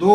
2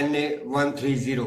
NA 130,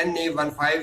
NA 15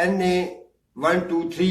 NA 123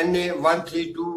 NA 132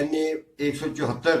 NA 174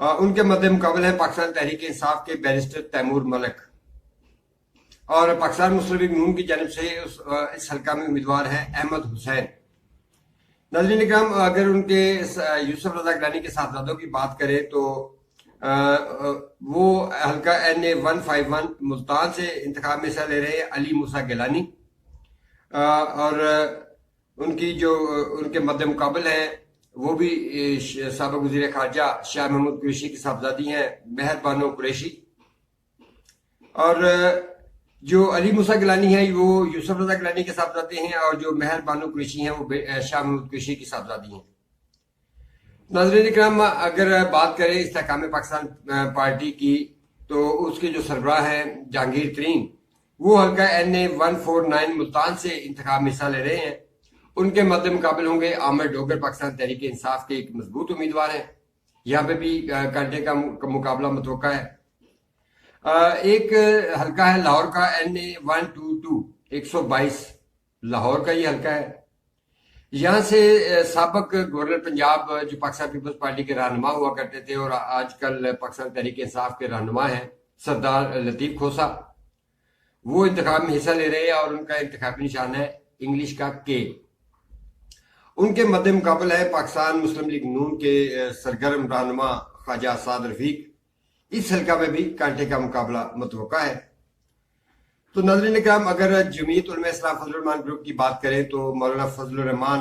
ان کے مد مقابل ہیں پاکستان تحریک انصاف کے بیرسٹر تیمور ملک، اور پاکستان مسلم لیگ نون کی جانب سے اس حلقہ میں امیدوار ہیں احمد حسین۔ ناظرین اکرام، اگر ان کے یوسف رضا گیلانی کے صاحبزادوں کی بات کریں تو وہ حلقہ NA151 ملتان سے انتخاب میں حصہ لے رہے ہیں علی موسیٰ گیلانی، اور ان کے مد مقابل ہیں وہ بھی سابق وزیر خارجہ شاہ محمود قریشی کی صاحبزادی ہیں مہر بانو قریشی، اور جو علی موسیٰ گیلانی ہیں وہ یوسف رضا گیلانی کے صاحبزادے ہیں، اور جو مہر بانو قریشی ہیں وہ شاہ محمود قریشی کی صاحبزادی ہیں۔ ناظرین اکرام، اگر بات کریں استحکام پاکستان پارٹی کی تو اس کے جو سربراہ ہیں جہانگیر ترین، وہ حلقہ NA149 ملتان سے انتخاب میں حصہ لے رہے ہیں۔ ان کے مد مقابل ہوں گے عامر ڈوگر، پاکستان تحریک انصاف کے ایک مضبوط امیدوار ہیں، یہاں پہ بھی کانٹے کا مقابلہ متوقع ہے۔ ایک حلقہ ہے لاہور کا NA122 122، لاہور کا یہ حلقہ ہے۔ یہاں سے سابق گورنر پنجاب جو پاکستان پیپلز پارٹی کے رہنما ہوا کرتے تھے اور آج کل پاکستان تحریک انصاف کے رہنما ہیں سردار لطیف کھوسہ، وہ انتخاب میں حصہ لے رہے ہیں، اور ان کا انتخابی نشان ہے انگلش کا K۔ ان کے مد مقابل ہے پاکستان مسلم لیگ نون کے سرگرم رہنما خواجہ اسعد رفیق۔ اس حلقہ میں بھی کانٹے کا مقابلہ متوقع ہے۔ تو ناظرین اکرام، اگر جمعیت علماء اسلام فضل الرحمان گروپ کی بات کریں تو مولانا فضل الرحمان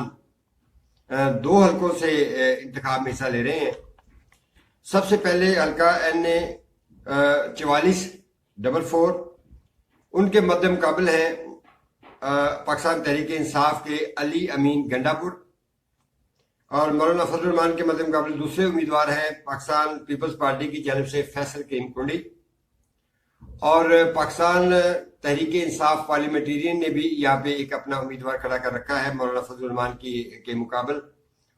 2 حلقوں سے انتخاب میں حصہ لے رہے ہیں۔ سب سے پہلے حلقہ NA4444، ان کے مد مقابل ہیں پاکستان تحریک انصاف کے علی امین گنڈا پور، اور مولانا فضل الرحمان کے مد مقابل دوسرے امیدوار ہیں پاکستان پیپلز پارٹی کی جانب سے فیصل کریم کنڈی، اور پاکستان تحریک انصاف پارلیمنٹیرین نے بھی یہاں پہ ایک اپنا امیدوار کھڑا کر رکھا ہے مولانا فضل الرحمان کے مقابل،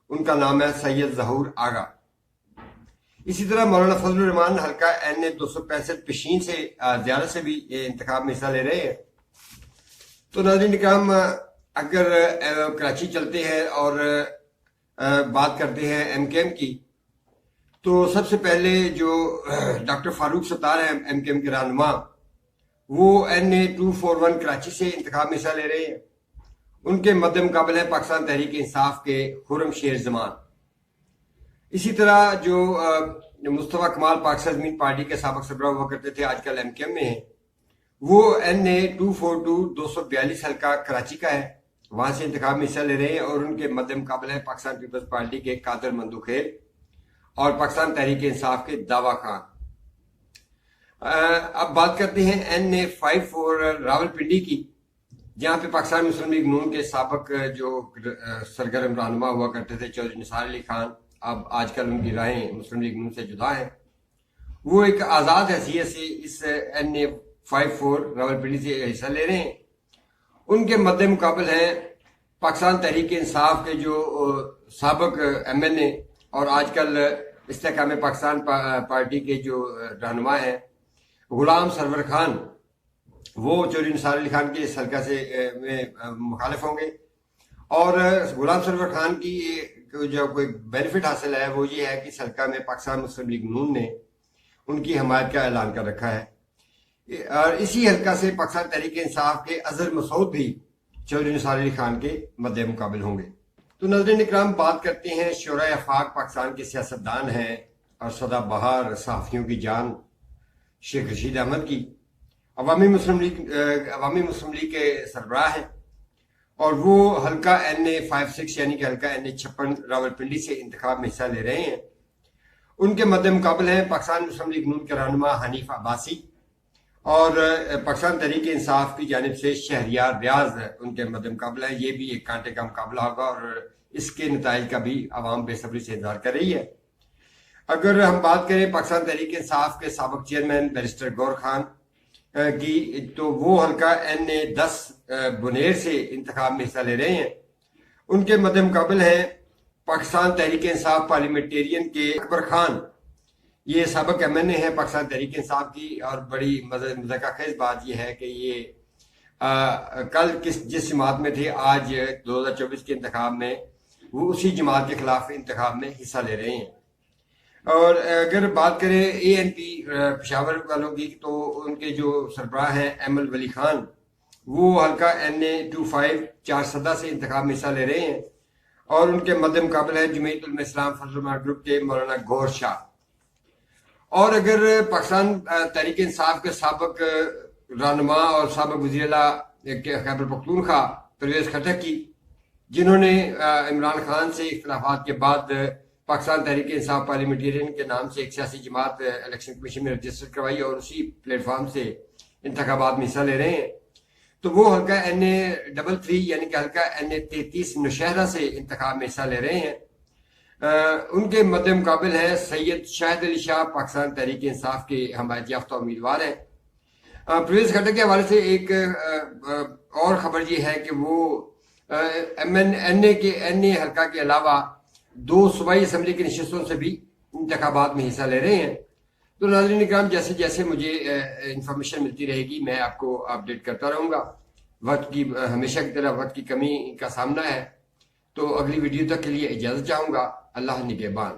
ان کا نام ہے سید ظہور آغا۔ اسی طرح مولانا فضل الرحمان حلقہ NA265 پشین سے زیارت سے بھی انتخاب میں حصہ لے رہے ہیں۔ تو ناظرین اکرام، اگر کراچی چلتے ہیں اور بات کرتے ہیں MKM کی، تو سب سے پہلے جو ڈاکٹر فاروق ستار ہیں MKM کے رہنما، وہ NA241 کراچی سے انتخاب میں حصہ لے رہے ہیں۔ ان کے مد مقابل ہے پاکستان تحریک انصاف کے خرم شیر زمان۔ اسی طرح جو مصطفیٰ کمال پاکستان زمین پارٹی کے سابق سربراہ ہوا کرتے تھے، آج کل MKM میں ہیں، وہ NA242 242 حلقہ کراچی کا ہے، وہاں سے انتخاب میں حصہ لے رہے ہیں، اور ان کے مد مقابل ہے پاکستان پیپلز پارٹی کے قادر مندوخیل اور پاکستان تحریک انصاف کے دعویٰ خان۔ اب بات کرتے ہیں NA54 راولپنڈی کی، جہاں پہ پاکستان مسلم لیگ نون کے سابق جو سرگرم رہنما ہوا کرتے تھے چودھری نثار علی خان، اب آج کل ان کی راہیں مسلم لیگ نون سے جدا ہیں، وہ ایک آزاد حیثیت سے اس NA54 راولپنڈی سے حصہ لے رہے ہیں۔ ان کے مد مقابل ہیں پاکستان تحریک انصاف کے جو سابق MNA اور آج کل استحکام پاکستان پارٹی کے جو رہنما ہیں غلام سرور خان، وہ چودھری نثار علی خان کے اس حلقہ سے مخالف ہوں گے، اور غلام سرور خان کی جو کوئی بینیفٹ حاصل ہے وہ یہ ہے کہ اس حلقہ میں پاکستان مسلم لیگ نون نے ان کی حمایت کا اعلان کر رکھا ہے، اور اسی حلقہ سے پاکستان تحریک انصاف کے اظہر مسعود بھی چودھری نثار علی خان کے مد مقابل ہوں گے۔ تو ناظرین اکرام، بات کرتے ہیں شورائے آفاق پاکستان کے سیاستدان ہیں اور سدا بہار صحافیوں کی جان شیخ رشید احمد کی، عوامی مسلم لیگ کے سربراہ ہیں، اور وہ حلقہ NA56 یعنی کہ حلقہ NA56 راولپنڈی سے انتخاب میں حصہ لے رہے ہیں۔ ان کے مد مقابل ہیں پاکستان مسلم لیگ نون کے رہنما حنیف عباسی، اور پاکستان تحریک انصاف کی جانب سے شہریار ریاض ان کے مد مقابلہ ہے۔ یہ بھی ایک کانٹے کا مقابلہ ہوگا، اور اس کے نتائج کا بھی عوام بے صبری سے انتظار کر رہی ہے۔ اگر ہم بات کریں پاکستان تحریک انصاف کے سابق چیئرمین بیرسٹر گور خان کی، تو وہ حلقہ NA10 بنیر سے انتخاب میں حصہ لے رہے ہیں۔ ان کے مد مقابل ہیں پاکستان تحریک انصاف پارلیمنٹیرین کے اکبر خان، یہ سابق MNA ہیں پاکستان تحریک انصاف کی، اور بڑی مذاکرہ خیز بات یہ ہے کہ یہ کل جس جماعت میں تھے، آج 2024 کے انتخاب میں وہ اسی جماعت کے خلاف انتخاب میں حصہ لے رہے ہیں۔ اور اگر بات کریں اے این پی پشاور والوں کی تو ان کے جو سربراہ ہیں ایمل ولی خان وہ حلقہ NA-25 چارسدہ سے انتخاب میں حصہ لے رہے ہیں، اور ان کے مد مقابل ہے جمعیت علماء اسلام فضل الرحمان گروپ کے مولانا گور شاہ۔ اور اگر پاکستان تحریک انصاف کے سابق رہنما اور سابق وزیر اعلیٰ خیبر پختونخوا پرویز خٹک کی، جنہوں نے عمران خان سے اختلافات کے بعد پاکستان تحریک انصاف پارلیمنٹیرین کے نام سے ایک سیاسی جماعت الیکشن کمیشن میں رجسٹر کروائی اور اسی پلیٹ فارم سے انتخابات میں حصہ لے رہے ہیں، تو وہ حلقہ NA-33 یعنی کہ حلقہ NA-33 نوشہرہ سے انتخاب میں حصہ لے رہے ہیں۔ ان کے مد مقابل ہیں سید شاہد علی شاہ، پاکستان تحریک انصاف کے حمایت یافتہ امیدوار ہیں۔ پرویز خٹک کے حوالے سے ایک اور خبر یہ ہے کہ وہ NA حلقہ کے علاوہ 2 صوبائی اسمبلی کی نشستوں سے بھی انتخابات میں حصہ لے رہے ہیں۔ تو ناظرین اکرام، جیسے جیسے مجھے انفارمیشن ملتی رہے گی میں آپ کو اپڈیٹ کرتا رہوں گا۔ وقت کی ہمیشہ کی طرح وقت کی کمی کا سامنا ہے، تو اگلی ویڈیو تک کے لیے اجازت چاہوں گا۔ اللہ نگہبان۔